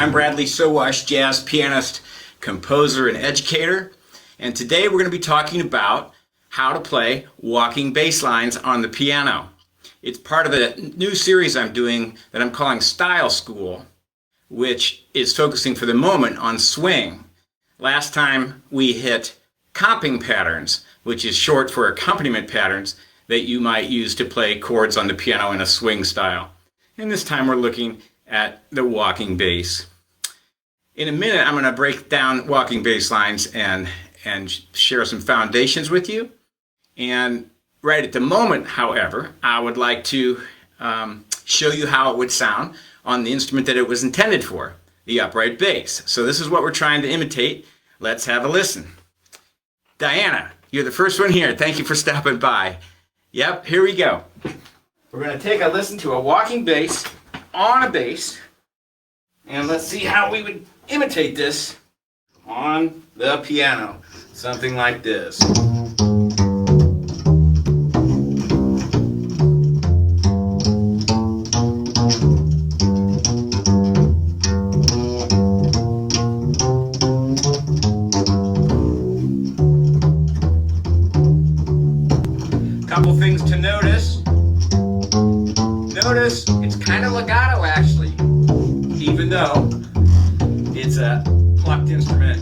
I'm Bradley Sowash, jazz pianist, composer, and educator. And today we're going to be talking about how to play walking bass lines on the piano. It's part of a new series I'm doing that I'm calling Style School, which is focusing for the moment on swing. Last time we hit comping patterns, which is short for accompaniment patterns that you might use to play chords on the piano in a swing style. And this time we're looking at the walking bass. In a minute, I'm going to break down walking bass lines and share some foundations with you. And right at the moment, however, I would like to show you how it would sound on the instrument that it was intended for, the upright bass. So this is what we're trying to imitate. Let's have a listen. Diana, you're the first one here. Thank you for stopping by. Yep, here we go. We're going to take a listen to a walking bass on a bass, and let's see how we would imitate this on the piano. Something like this. Couple things to notice. Notice it's kind of legato actually, even though it's a plucked instrument.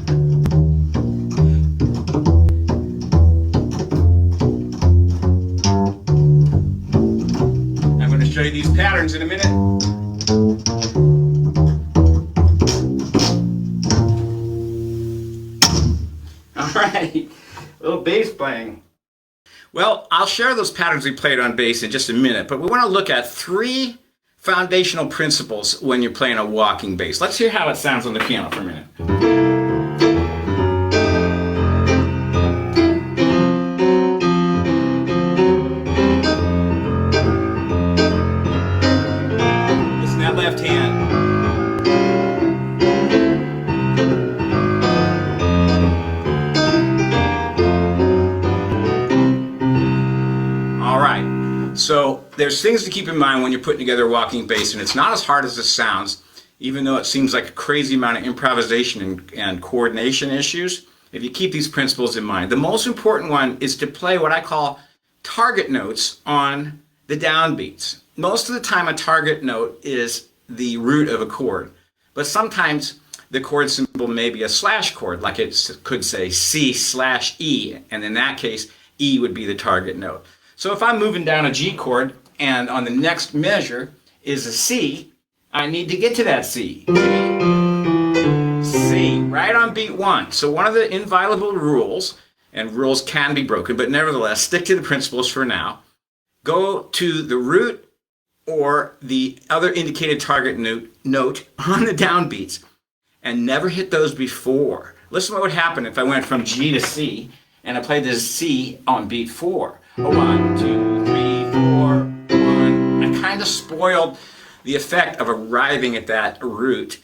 I'm going to show you these patterns in a minute. All right, a little bass playing. Well, I'll share those patterns we played on bass in just a minute, but we want to look at three foundational principles when you're playing a walking bass. Let's hear how it sounds on the piano for a minute. Listen to that left hand. So there's things to keep in mind when you're putting together a walking bass, and it's not as hard as it sounds, even though it seems like a crazy amount of improvisation and coordination issues, if you keep these principles in mind. The most important one is to play what I call target notes on the downbeats. Most of the time a target note is the root of a chord, but sometimes the chord symbol may be a slash chord, like it could say C/E, and in that case, E would be the target note. So if I'm moving down a G chord and on the next measure is a C, I need to get to that C. C, right on beat one. So one of the inviolable rules, and rules can be broken, but nevertheless, stick to the principles for now. Go to the root or the other indicated target note on the downbeats and never hit those before. Listen to what would happen if I went from G to C and I played this C on beat 4. 1, 2, 3, 4, 1. I kind of spoiled the effect of arriving at that root.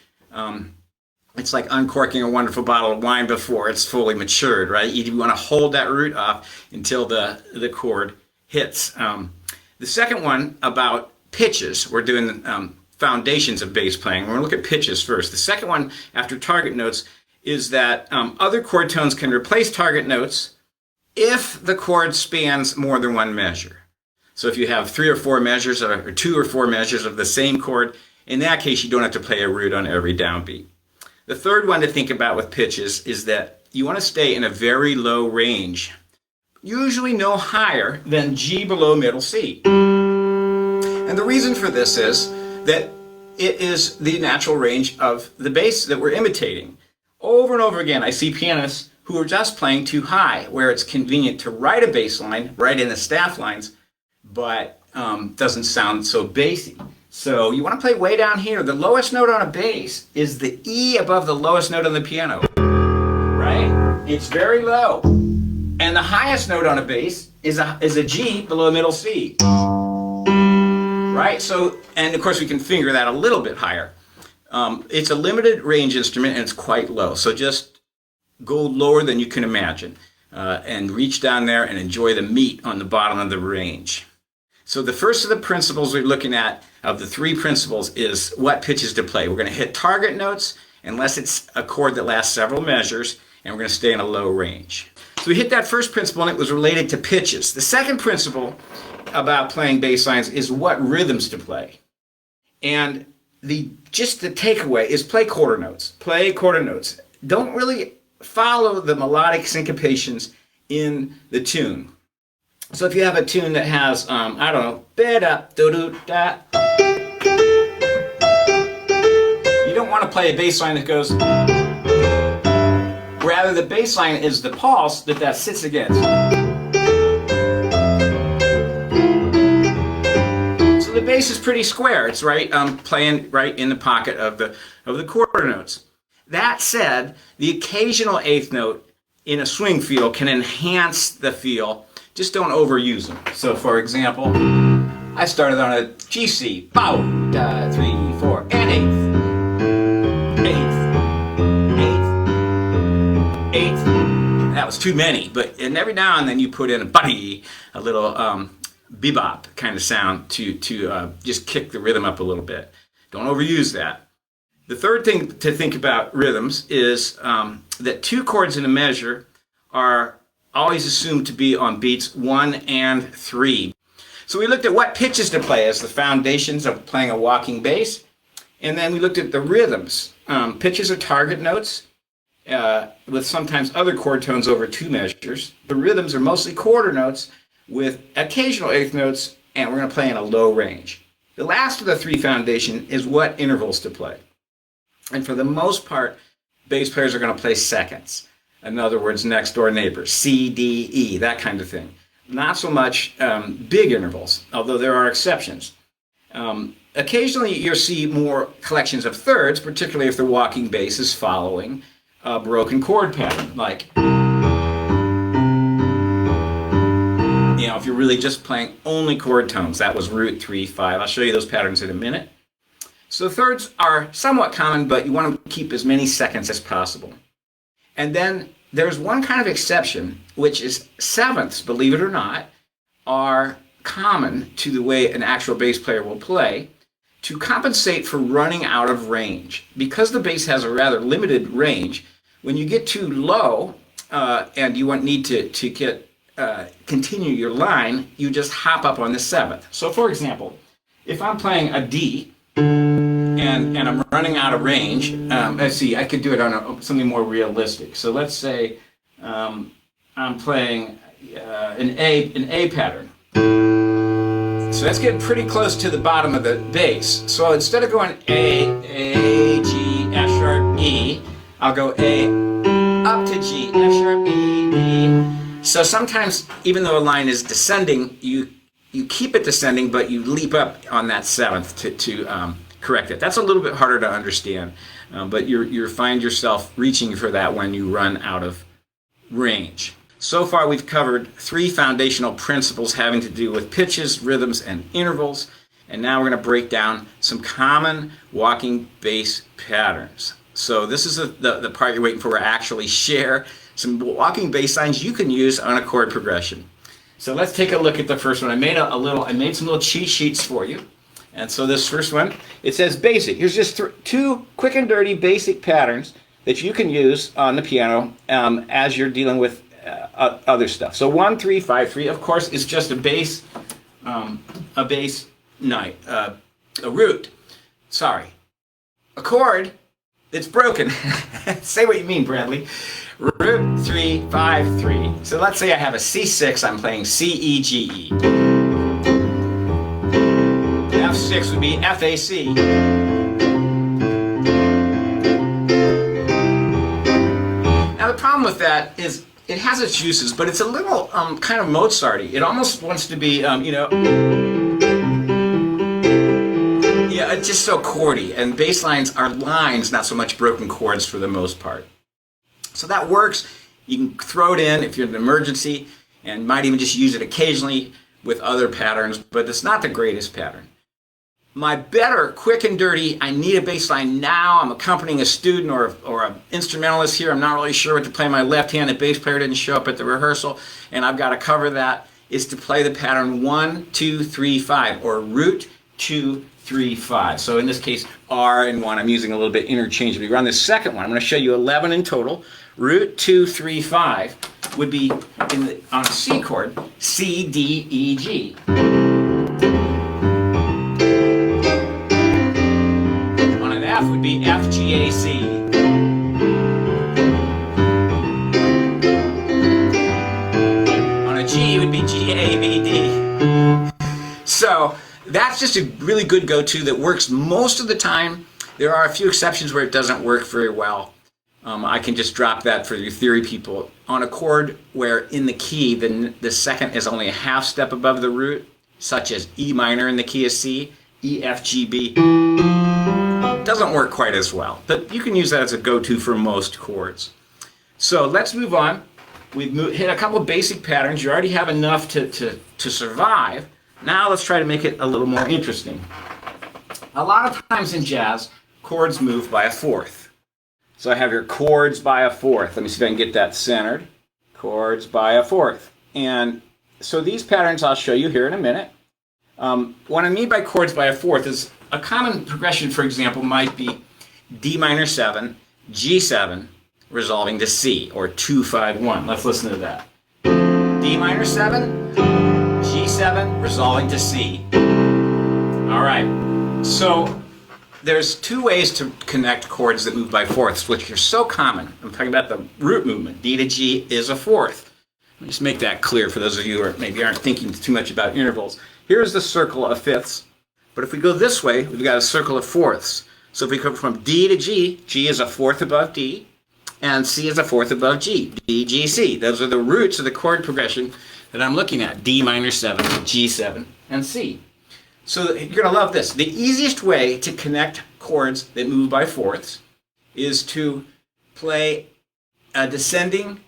It's like uncorking a wonderful bottle of wine before it's fully matured, right? You want to hold that root off until the chord hits. The second one about pitches, we're doing foundations of bass playing. We're going to look at pitches first. The second one after target notes is that other chord tones can replace target notes if the chord spans more than one measure. So if you have 3 or 4 measures or 2 or 4 measures of the same chord, in that case you don't have to play a root on every downbeat. The third one to think about with pitches is that you want to stay in a very low range, usually no higher than G below middle C. And the reason for this is that it is the natural range of the bass that we're imitating. Over and over again I see pianists who are just playing too high, where it's convenient to write a bass line right in the staff lines, but doesn't sound so bassy. So you want to play way down here. The lowest note on a bass is the E above the lowest note on the piano, right? It's very low. And the highest note on a bass is a G below middle C, right? So, and of course we can finger that a little bit higher. It's a limited range instrument and it's quite low. So just go lower than you can imagine and reach down there and enjoy the meat on the bottom of the range. So the first of the principles we're looking at, of the three principles, is what pitches to play. We're going to hit target notes unless it's a chord that lasts several measures, and we're going to stay in a low range. So we hit that first principle, and it was related to pitches. The second principle about playing bass lines is what rhythms to play. And just the takeaway is play quarter notes. Play quarter notes. Don't really follow the melodic syncopations in the tune. So if you have a tune that has, I don't know, ba-da-do-do-da, you don't want to play a bass line that goes, rather the bass line is the pulse that sits against. So the bass is pretty square. It's right, playing right in the pocket of the quarter notes. That said, the occasional eighth note in a swing feel can enhance the feel. Just don't overuse them. So for example, I started on a G-C, bow, da, 3, 4, and eighth. That was too many, and every now and then you put in a buddy, a little bebop kind of sound to just kick the rhythm up a little bit. Don't overuse that. The third thing to think about rhythms is that two chords in a measure are always assumed to be on beats 1 and 3. So we looked at what pitches to play as the foundations of playing a walking bass, and then we looked at the rhythms. Pitches are target notes with sometimes other chord tones over 2 measures. The rhythms are mostly quarter notes with occasional eighth notes, and we're going to play in a low range. The last of the 3 foundation is what intervals to play. And for the most part, bass players are going to play seconds. In other words, next door neighbors, C, D, E, that kind of thing. Not so much big intervals, although there are exceptions. Occasionally you'll see more collections of thirds, particularly if the walking bass is following a broken chord pattern, like, if you're really just playing only chord tones. That was root 3, 5. I'll show you those patterns in a minute. So thirds are somewhat common, but you want to keep as many seconds as possible. And then there's one kind of exception, which is sevenths, believe it or not, are common to the way an actual bass player will play to compensate for running out of range. Because the bass has a rather limited range, when you get too low and you need to continue your line, you just hop up on the seventh. So for example, if I'm playing a D, and I'm running out of range. Let's see, I could do it on something more realistic. So let's say I'm playing an A pattern. So that's getting pretty close to the bottom of the bass. So instead of going A, G, F sharp, E, I'll go A up to G, F sharp, E, D. So sometimes, even though a line is descending, you keep it descending, but you leap up on that seventh to correct it. That's a little bit harder to understand, but you find yourself reaching for that when you run out of range. So far we've covered 3 foundational principles having to do with pitches, rhythms, and intervals, and now we're going to break down some common walking bass patterns. So this is the part you're waiting for, where I actually share some walking bass lines you can use on a chord progression. So let's take a look at the first one. I made some little cheat sheets for you. And so this first one, it says basic. Here's just 2 quick and dirty basic patterns that you can use on the piano as you're dealing with other stuff. So 1, 3, 5, 3, of course, is just a bass night, a root. Sorry, a chord that's broken. Say what you mean, Bradley. Root 3, 5, 3. So let's say I have a C6. I'm playing C, E, G, E. F6 would be FAC. Now the problem with that is it has its uses, but it's a little kind of Mozart-y. It almost wants to be, it's just so chordy. And bass lines are lines, not so much broken chords for the most part. So that works. You can throw it in if you're in an emergency, and might even just use it occasionally with other patterns, but it's not the greatest pattern. My better, quick and dirty, I need a bass line now, I'm accompanying a student or an instrumentalist here, I'm not really sure what to play, my left-handed bass player didn't show up at the rehearsal, and I've got to cover that, is to play the pattern 1, 2, 3, 5, or root 2, 3, 5. So in this case, R and 1, I'm using a little bit interchangeably. We're on the second one. I'm going to show you 11 in total. Root 2, 3, 5 would be on a C chord, C, D, E, G. On an F would be F, G, A, C. On a G would be G, A, B, D. So that's just a really good go-to that works most of the time. There are a few exceptions where it doesn't work very well. I can just drop that for your theory people. On a chord where in the key the second is only a half step above the root, such as E minor in the key of C, E, F, G, B, doesn't work quite as well. But you can use that as a go-to for most chords. So let's move on. We've hit a couple of basic patterns. You already have enough to survive. Now let's try to make it a little more interesting. A lot of times in jazz, chords move by a fourth. So I have your chords by a fourth. Let me see if I can get that centered. Chords by a fourth. And so these patterns I'll show you here in a minute. What I mean by chords by a fourth is a common progression, for example, might be D minor 7, G7, resolving to C, or 2, 5, 1. Let's listen to that. D minor 7, G7, resolving to C. All right, so there's two ways to connect chords that move by fourths, which are so common. I'm talking about the root movement. D to G is a fourth. Let me just make that clear for those of you who maybe aren't thinking too much about intervals. Here's the circle of fifths, but if we go this way, we've got a circle of fourths. So if we go from D to G, G is a fourth above D, and C is a fourth above G, D, G, C. Those are the roots of the chord progression that I'm looking at, D minor 7, G7, and C. So you're going to love this. The easiest way to connect chords that move by fourths is to play a descending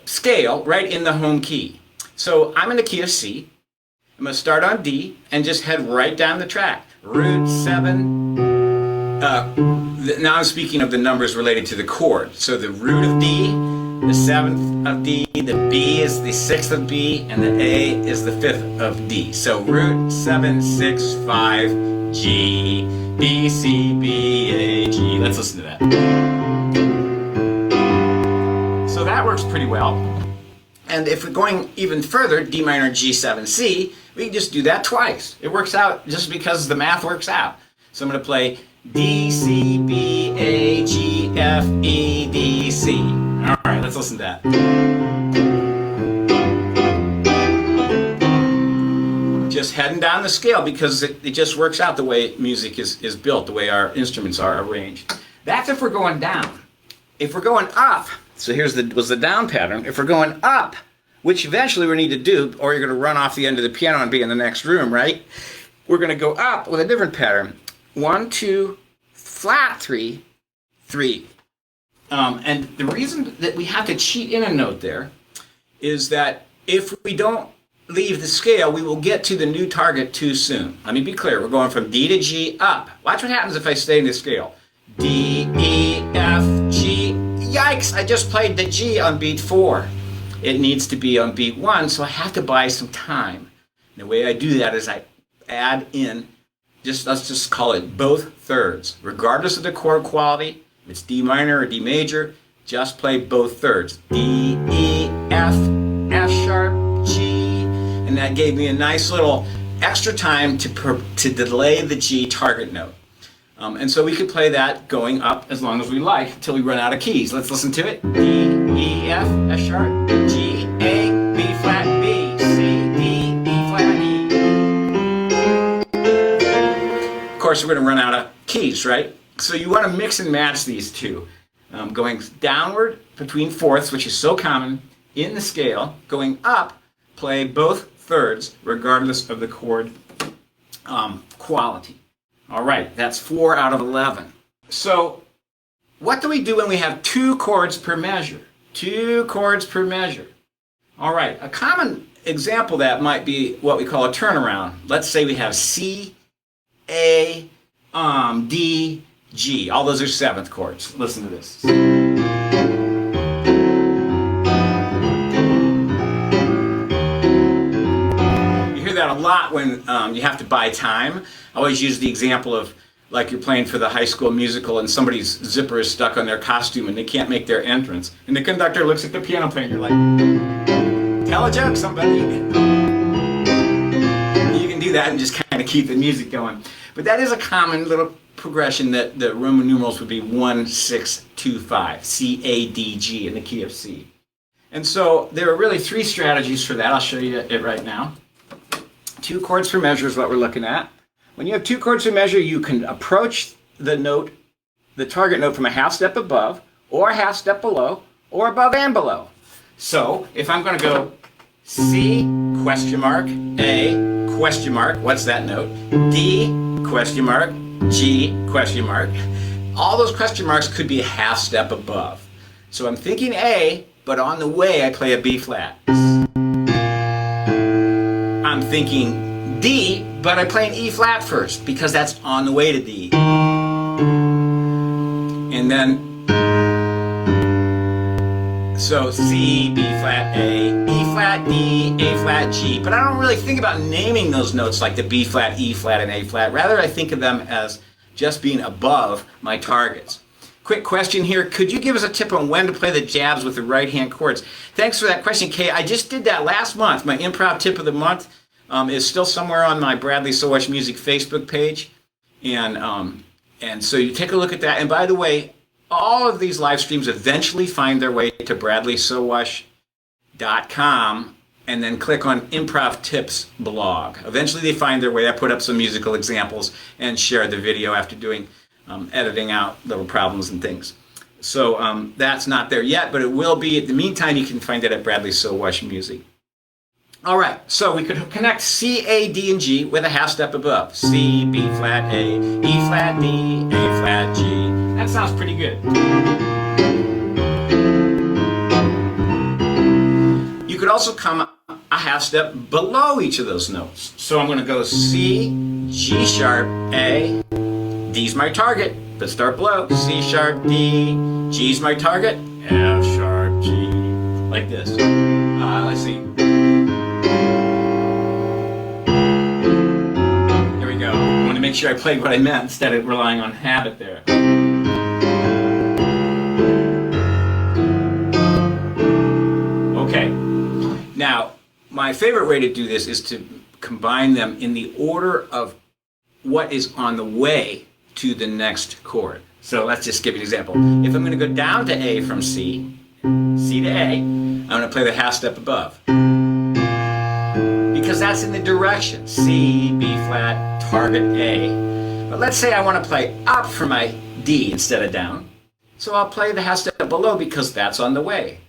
scale right in the home key. So I'm in the key of C. I'm going to start on D and just head right down the track. Root 7. Now I'm speaking of the numbers related to the chord. So the root of D, the 7th of D, the B is the 6th of B, and the A is the 5th of D. So root 7, 6, 5, G, B, C, B, A, G. Let's listen to that. So that works pretty well. And if we're going even further, D minor, G7, C, we can just do that twice. It works out just because the math works out. So I'm going to play D, C, B, A, G, F, E, D, C. All right, let's listen to that. Just heading down the scale because it just works out the way music is built, the way our instruments are arranged. That's if we're going down. If we're going up, so was the down pattern. If we're going up, which eventually we need to do, or you're going to run off the end of the piano and be in the next room, right? We're going to go up with a different pattern. 1, 2, flat 3, 3. And the reason that we have to cheat in a note there is that if we don't leave the scale, we will get to the new target too soon. Let me be clear. We're going from D to G up. Watch what happens if I stay in the scale. D, E, F, G. Yikes, I just played the G on beat 4. It needs to be on beat 1, so I have to buy some time. And the way I do that is I add in, let's just call it both thirds. Regardless of the chord quality, if it's D minor or D major, just play both thirds. D, E, F, F sharp, G. And that gave me a nice little extra time to delay the G target note. And so we could play that going up as long as we like until we run out of keys. Let's listen to it. D, E, F, F sharp, G, A, B flat, B, C, D, E flat, E. Of course, we're going to run out of keys, right? So you want to mix and match these two. Going downward between fourths, which is so common in the scale. Going up, play both thirds regardless of the chord quality. All right, that's 4 out of 11. So what do we do when we have 2 chords per measure? 2 chords per measure. All right, a common example of that might be what we call a turnaround. Let's say we have C, A, D, G. All those are 7th chords. Listen to this. that a lot when you have to buy time. I always use the example of like you're playing for the high school musical and somebody's zipper is stuck on their costume and they can't make their entrance. And the conductor looks at the piano player and you're like, tell a joke, somebody. You can do that and just kind of keep the music going. But that is a common little progression that the Roman numerals would be 1, 6, 2, 5, C, A, D, G in the key of C. And so there are really 3 strategies for that. I'll show you it right now. 2 chords per measure is what we're looking at. When you have 2 chords per measure, you can approach the note, the target note, from a half step above, or a half step below, or above and below. So if I'm going to go C, question mark, A, question mark, what's that note? D, question mark, G, question mark. All those question marks could be a half step above. So I'm thinking A, but on the way I play a B flat. I'm thinking D, but I play an E flat first because that's on the way to D. And then, so C, B flat, A, E flat, D, A flat, G. But I don't really think about naming those notes like the B flat, E flat, and A flat. Rather, I think of them as just being above my targets. Quick question here. Could you give us a tip on when to play the jabs with the right-hand chords? Thanks for that question, Kay. I just did that last month. My improv tip of the month is still somewhere on my Bradley Sowash Music Facebook page. And so you take a look at that. And by the way, all of these live streams eventually find their way to bradleysowash.com and then click on Improv Tips blog. Eventually they find their way. I put up some musical examples and share the video after doing editing out little problems and things. So that's not there yet, but it will be. In the meantime, you can find it at Bradley Sowash Music. All right, so we could connect C, A, D, and G with a half step above. C, B flat, A, E flat, D, A flat, G. That sounds pretty good. You could also come a half step below each of those notes. So I'm going to go C, G sharp, A, D's my target, but start below. C sharp, D, G's my target, F sharp, G, like this. Let's see. There we go. I want to make sure I played what I meant instead of relying on habit there. Okay. Now, my favorite way to do this is to combine them in the order of what is on the way to the next chord. So let's just give you an example. If I'm going to go down to A from C, C to A, I'm going to play the half step above. Because that's in the direction. C, B flat, target A. But let's say I want to play up for my D instead of down. So I'll play the half step below because that's on the way.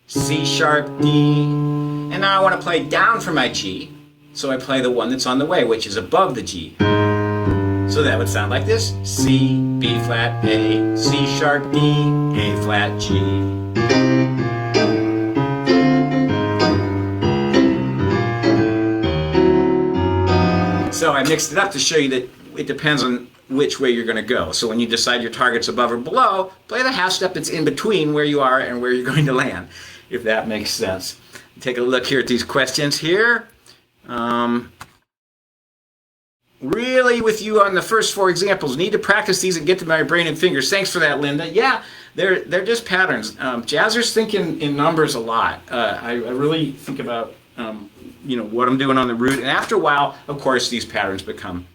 C sharp, D. And now I want to play down for my G. So I play the one that's on the way, which is above the G. So that would sound like this. C, B flat, A, C sharp, D, A flat, G. So I mixed it up to show you that it depends on which way you're going to go. So when you decide your target's above or below, play the half step that's in between where you are and where you're going to land, if that makes sense. Take a look here at these questions here. Really with you on the first 4 examples. Need to practice these and get to my brain and fingers. Thanks for that, Linda. Yeah, they're just patterns. Jazzers think in numbers a lot. I really think about what I'm doing on the root. And after a while, of course, these patterns become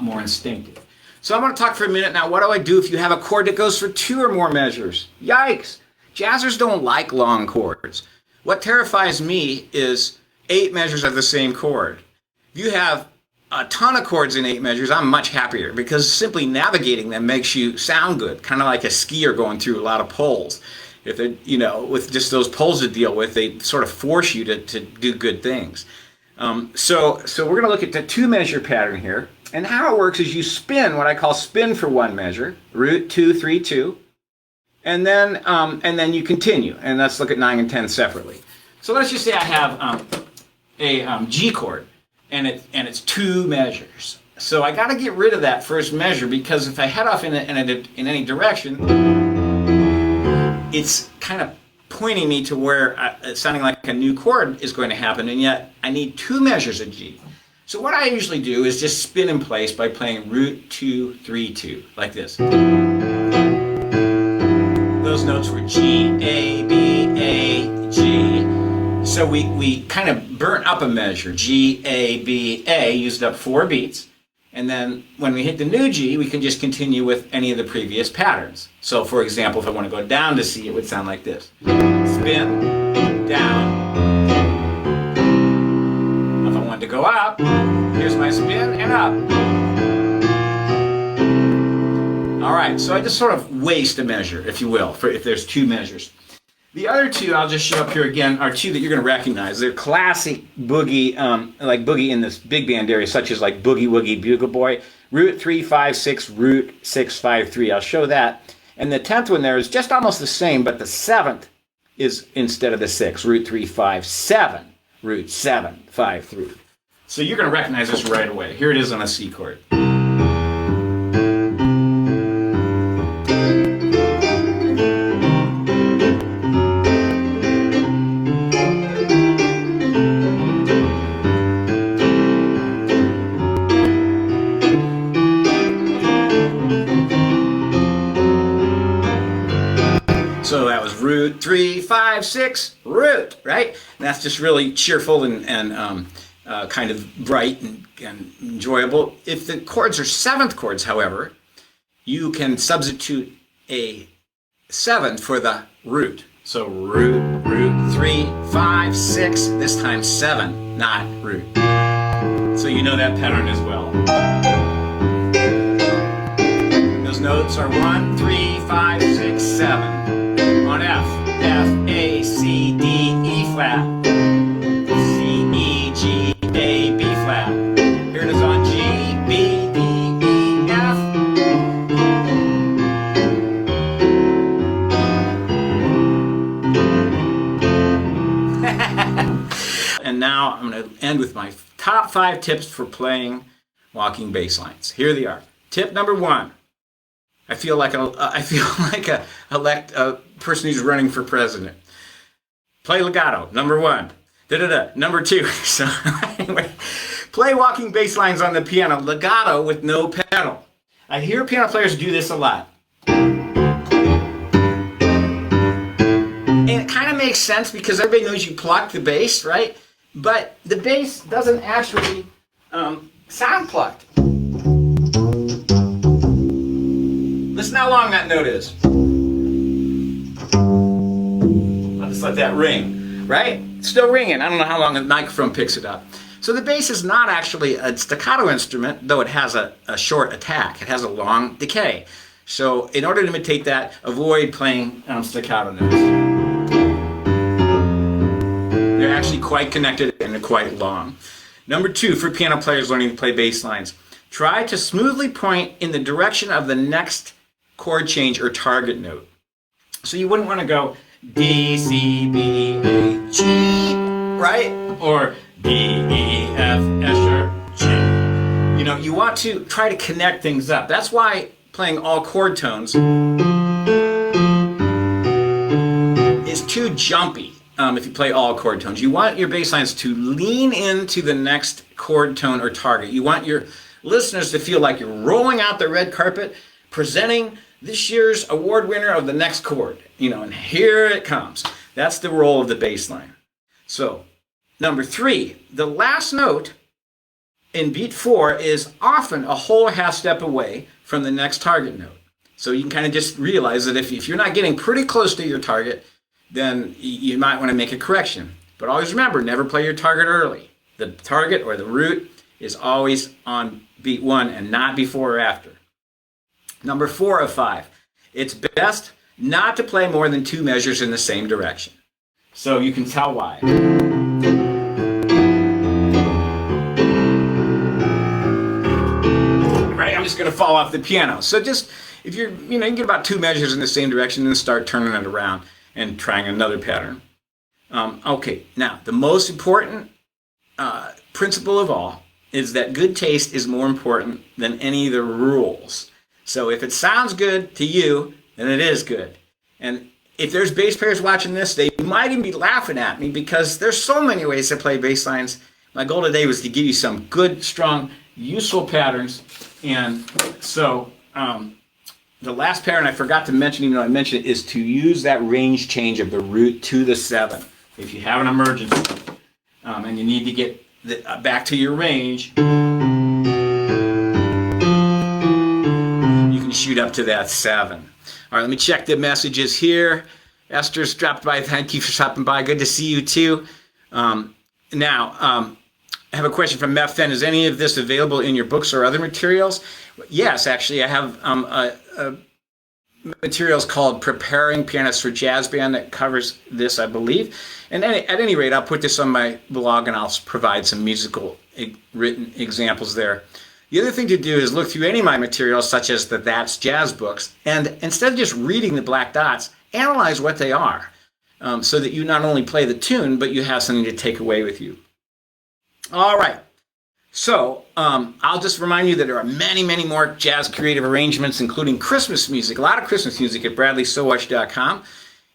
more instinctive. So I'm going to talk for a minute now. What do I do if you have a chord that goes for 2 or more measures? Yikes! Jazzers don't like long chords. What terrifies me is 8 measures of the same chord. If you have a ton of chords in 8 measures, I'm much happier because simply navigating them makes you sound good, kind of like a skier going through a lot of poles. If they're, with just those poles to deal with, they sort of force you to do good things. So we're going to look at the 2-measure pattern here. And how it works is you spin what I call spin for 1 measure, root 2, 3, 2, and then you continue. And let's look at 9 and 10 separately. So let's just say I have a G chord. And it's 2 measures. So I got to get rid of that first measure because if I head off in any direction, it's kind of pointing me to where it's sounding like a new chord is going to happen, and yet I need 2 measures of G. So what I usually do is just spin in place by playing root 2, 3, 2, like this. Those notes were G, A, B, A, G. So we kind of burnt up a measure, G, A, B, A, used up 4 beats. And then when we hit the new G, we can just continue with any of the previous patterns. So for example, if I want to go down to C, it would sound like this. Spin, down. If I wanted to go up, here's my spin and up. All right, so I just sort of waste a measure, if you will, if there's 2 measures. The other 2 I'll just show up here again are 2 that you're going to recognize. They're classic boogie, like boogie in this big band area, such as like Boogie Woogie Bugle Boy, root 3, 5, 6, root 6, 5, 3. I'll show that. And the 10th one there is just almost the same, but the 7th is instead of the 6, root 3, 5, 7, root 7, 5, 3. So you're going to recognize this right away. Here it is on a C chord. So that was root 3, 5, 6, root, right? And that's just really cheerful and kind of bright and enjoyable. If the chords are 7th chords, however, you can substitute a 7 for the root. So root, root 3, 5, 6, this time 7, not root. So you know that pattern as well. Those notes are 1, 3, 5, 6, 7. On F, F, A, C, D, E flat, C, E, G, A, B flat. Here it is on G, B, D, E, F. And now I'm going to end with my top 5 tips for playing walking bass lines. Here they are. Tip number 1. I feel like a person who's running for president. Play legato, number 1. Da-da-da, number 2. So anyway, play walking bass lines on the piano, legato with no pedal. I hear piano players do this a lot. And it kind of makes sense because everybody knows you pluck the bass, right? But the bass doesn't actually sound plucked. Listen how long that note is. I'll just let that ring, right? It's still ringing. I don't know how long the microphone picks it up. So the bass is not actually a staccato instrument, though it has a short attack. It has a long decay. So in order to imitate that, avoid playing staccato notes. They're actually quite connected and they're quite long. Number 2, for piano players learning to play bass lines, try to smoothly point in the direction of the next chord change or target note. So you wouldn't want to go D, C, B, A, G, right? Or D, E, F, S, sharp, G. You know, you want to try to connect things up. That's why playing all chord tones is too jumpy if you play all chord tones. You want your bass lines to lean into the next chord tone or target. You want your listeners to feel like you're rolling out the red carpet, presenting this year's award winner of the next chord, and here it comes. That's the role of the bass line. So, number 3, the last note in beat 4 is often a whole half step away from the next target note. So you can kind of just realize that if you're not getting pretty close to your target, then you might want to make a correction. But always remember, never play your target early. The target or the root is always on beat 1 and not before or after. Number 4 of 5, it's best not to play more than 2 measures in the same direction. So you can tell why. Right, I'm just going to fall off the piano. So just, if you can get about 2 measures in the same direction and then start turning it around and trying another pattern. Okay, now the most important principle of all is that good taste is more important than any of the rules. So if it sounds good to you, then it is good. And if there's bass players watching this, they might even be laughing at me because there's so many ways to play bass lines. My goal today was to give you some good, strong, useful patterns. And so the last pattern I forgot to mention, even though I mentioned it, is to use that range change of the root to the 7. If you have an emergency and you need to get back to your range, you can shoot up to that 7. All right, let me check the messages here. Esther's dropped by. Thank you for stopping by. Good to see you too. I have a question from Mephen. Is any of this available in your books or other materials? Yes, actually, I have materials called Preparing Pianists for Jazz Band that covers this, I believe. And at any rate, I'll put this on my blog and I'll provide some musical written examples there. The other thing to do is look through any of my materials, such as the That's Jazz books, and instead of just reading the black dots, analyze what they are, so that you not only play the tune, but you have something to take away with you. All right. So I'll just remind you that there are many, many more jazz creative arrangements, including Christmas music, a lot of Christmas music at bradleysowatch.com.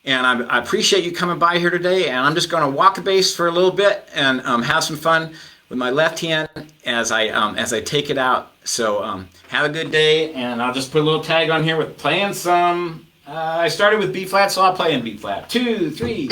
And I appreciate you coming by here today. And I'm just going to walk the bass for a little bit and have some fun with my left hand as I take it out. So have a good day. And I'll just put a little tag on here with playing some. I started with B flat, so I'll play in B flat. 2, 3.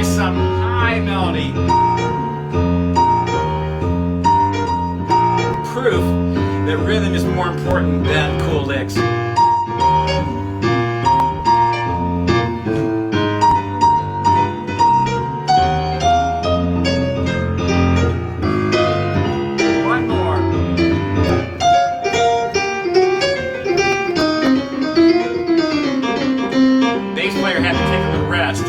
Some high melody. Proof that rhythm is more important than cool licks. One more. Bass player had to take a little rest.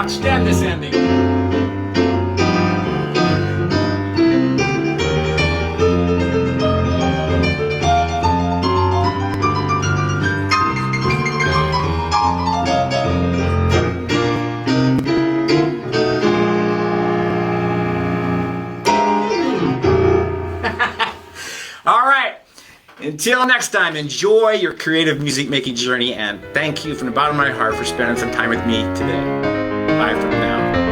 Extend this ending. All right. Until next time, enjoy your creative music making journey, and thank you from the bottom of my heart for spending some time with me today. Bye for now.